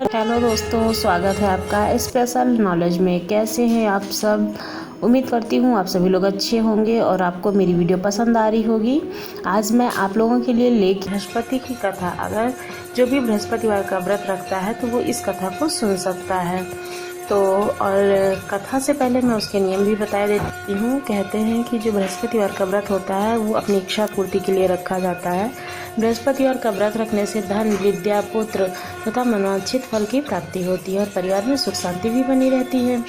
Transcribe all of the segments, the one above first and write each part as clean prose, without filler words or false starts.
Hello दोस्तों, स्वागत है आपका स्पेशल नॉलेज में। कैसे हैं आप सब? उम्मीद करती हूँ आप सभी लोग अच्छे होंगे और आपको मेरी वीडियो पसंद आ रही होगी। आज मैं आप लोगों के लिए बृहस्पति की कथा, अगर जो भी बृहस्पतिवार का व्रत रखता है तो वो इस कथा को सुन सकता है। तो और कथा से पहले मैं उसके नियम भी बता देती हूँ। कहते हैं कि जो बृहस्पतिवार का व्रत होता है वो अपनी इच्छा पूर्ति के लिए रखा जाता है। बृहस्पतिवार का व्रत रखने से धन, विद्या, पुत्र तथा मनोवांछित फल की प्राप्ति होती है और परिवार में सुख शांति भी बनी रहती है।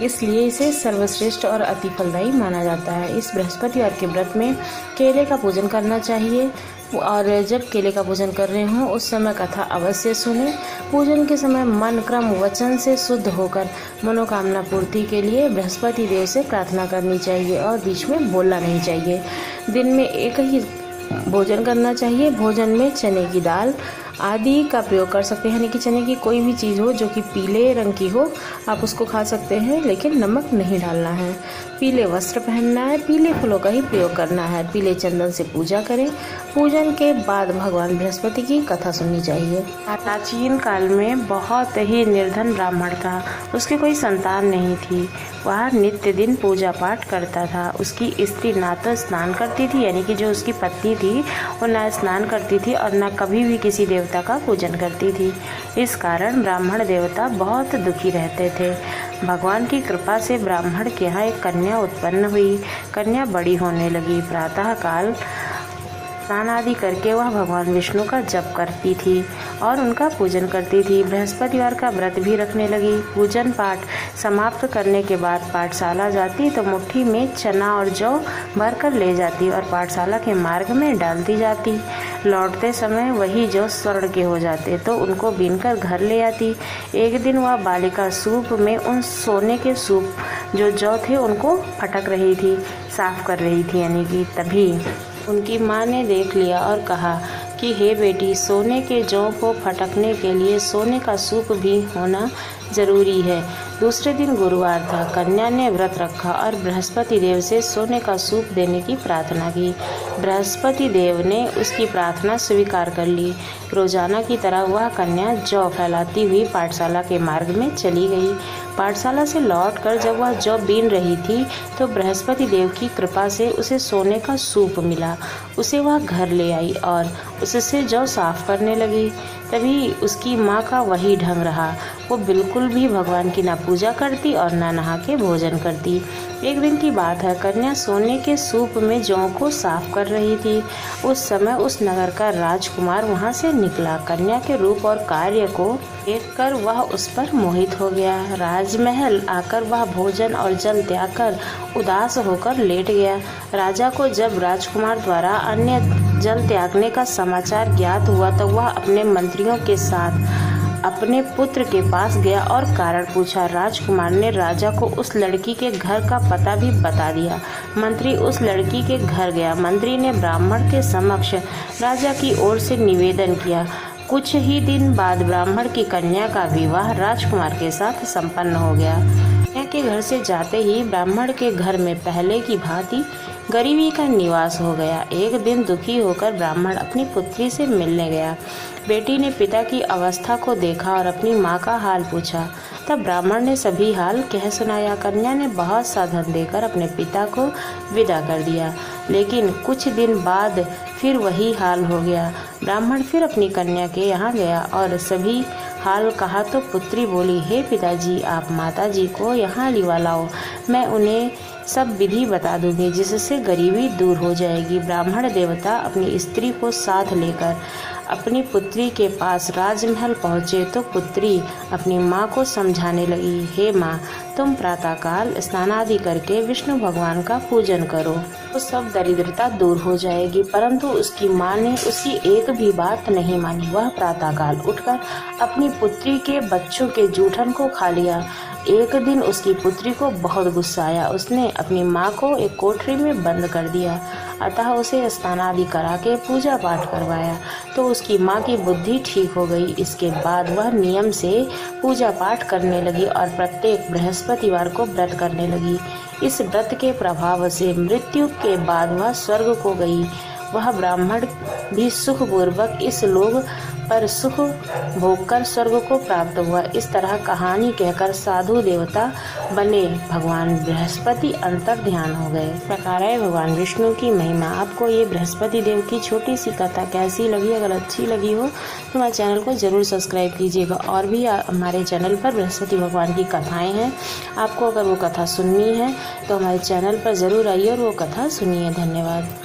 इसलिए इसे सर्वश्रेष्ठ और अति फलदायी माना जाता है। इस बृहस्पतिवार के व्रत में केले का पूजन करना चाहिए और जब केले का पूजन कर रहे हों उस समय कथा अवश्य सुने। पूजन के समय मन, क्रम, वचन से शुद्ध होकर मनोकामना पूर्ति के लिए बृहस्पति देव से प्रार्थना करनी चाहिए और बीच में बोलना नहीं चाहिए। दिन में एक ही भोजन करना चाहिए। भोजन में चने की दाल आदि का प्रयोग कर सकते हैं, यानी कि चने की कोई भी चीज़ हो जो कि पीले रंग की हो आप उसको खा सकते हैं, लेकिन नमक नहीं डालना है। पीले वस्त्र पहनना है, पीले फूलों का ही प्रयोग करना है। पीले चंदन से पूजा करें। पूजन के बाद भगवान बृहस्पति की कथा सुननी चाहिए। प्राचीन काल में बहुत ही निर्धन ब्राह्मण था। उसकी कोई संतान नहीं थी। वह नित्य दिन पूजा पाठ करता था। उसकी स्त्री ना तो स्नान करती थी, यानी कि जो उसकी पत्नी थी वो ना स्नान करती थी और ना कभी भी किसी देवता का पूजन करती थी। इस कारण ब्राह्मण देवता बहुत दुखी रहते थे। भगवान की कृपा से ब्राह्मण के यहाँ एक कन्या उत्पन्न हुई। कन्या बड़ी होने लगी। प्रातः काल स्नान आदि करके वह भगवान विष्णु का जप करती थी और उनका पूजन करती थी। बृहस्पतिवार का व्रत भी रखने लगी। पूजन पाठ समाप्त करने के बाद पाठशाला जाती तो मुट्ठी में चना और जौ भरकर ले जाती और पाठशाला के मार्ग में डालती जाती। लौटते समय वही जौ स्वर्ण के हो जाते तो उनको बीनकर घर ले आती। एक दिन वह बालिका सूप में उन सोने के सूप जो जौ थे उनको फटक रही थी, साफ कर रही थी, यानी कि तभी उनकी माँ ने देख लिया और कहा कि हे बेटी, सोने के जौ को फटकने के लिए सोने का सूप भी होना जरूरी है। दूसरे दिन गुरुवार था। कन्या ने व्रत रखा और बृहस्पति देव से सोने का सूप देने की प्रार्थना की। बृहस्पति देव ने उसकी प्रार्थना स्वीकार कर ली। रोजाना की तरह वह कन्या जौ फैलाती हुई पाठशाला के मार्ग में चली गई। पाठशाला से लौटकर जब वह जौ बीन रही थी तो बृहस्पति देव की कृपा से उसे सोने का सूप मिला। उसे वह घर ले आई और उससे जौ साफ करने लगी। तभी उसकी माँ का वही ढंग रहा। वो बिल्कुल भी भगवान की ना पूजा करती और ना नहा के भोजन करती। एक दिन की बात है, कन्या सोने के सूप में जौ को साफ कर रही थी। उस समय उस नगर का राजकुमार वहां से निकला। कन्या के रूप और कार्य को देखकर वह उस पर मोहित हो गया। राजमहल आकर वह भोजन और जल त्याग कर उदास होकर लेट गया। राजा को जब राजकुमार द्वारा अन्य जल त्यागने का समाचार ज्ञात हुआ तो वह अपने मंत्रियों के साथ अपने पुत्र के पास गया और कारण पूछा। राजकुमार ने राजा को उस लड़की के घर का पता भी बता दिया। मंत्री उस लड़की के घर गया। मंत्री ने ब्राह्मण के समक्ष राजा की ओर से निवेदन किया। कुछ ही दिन बाद ब्राह्मण की कन्या का विवाह राजकुमार के साथ संपन्न हो गया। कन्या के घर से जाते ही ब्राह्मण के घर में पहले की भांति गरीबी का निवास हो गया। एक दिन दुखी होकर ब्राह्मण अपनी पुत्री से मिलने गया। बेटी ने पिता की अवस्था को देखा और अपनी माँ का हाल पूछा। तब ब्राह्मण ने सभी हाल कह सुनाया। कन्या ने बहुत सा धन देकर अपने पिता को विदा कर दिया, लेकिन कुछ दिन बाद फिर वही हाल हो गया। ब्राह्मण फिर अपनी कन्या के यहाँ गया और सभी हाल कहा तो पुत्री बोली, हे पिताजी, आप माताजी को यहाँ लिवा लाओ, मैं उन्हें सब विधि बता दूंगी जिससे गरीबी दूर हो जाएगी। ब्राह्मण देवता अपनी स्त्री को साथ लेकर अपनी पुत्री के पास राजमहल पहुँचे तो पुत्री अपनी माँ को समझाने लगी, हे माँ, तुम प्रातःकाल स्नान आदि करके विष्णु भगवान का पूजन करो तो सब दरिद्रता दूर हो जाएगी। परंतु उसकी माँ ने उसकी एक भी बात नहीं मानी। वह प्रातःकाल उठकर अपनी पुत्री के बच्चों के जूठन को खा लिया। एक दिन उसकी पुत्री को बहुत गुस्सा आया। उसने अपनी माँ को एक कोठरी में बंद कर दिया, अतः उसे स्नान आदि करा के पूजा पाठ करवाया तो उसकी माँ की बुद्धि ठीक हो गई। इसके बाद वह नियम से पूजा पाठ करने लगी और प्रत्येक बृहस्पतिवार को व्रत करने लगी। इस व्रत के प्रभाव से मृत्यु के बाद वह स्वर्ग को गई। वह ब्राह्मण भी सुखपूर्वक इस लोक पर सुख भोग कर स्वर्ग को प्राप्त हुआ। इस तरह कहानी कहकर साधु देवता बने भगवान बृहस्पति अंतर ध्यान हो गए। इस प्रकार है भगवान विष्णु की महिमा। आपको ये बृहस्पति देव की छोटी सी कथा कैसी लगी? अगर अच्छी लगी हो तो हमारे चैनल को ज़रूर सब्सक्राइब कीजिएगा। और भी हमारे चैनल पर बृहस्पति भगवान की कथाएँ हैं। आपको अगर वो कथा सुननी है तो हमारे चैनल पर ज़रूर आइए और वो कथा सुनिए। धन्यवाद।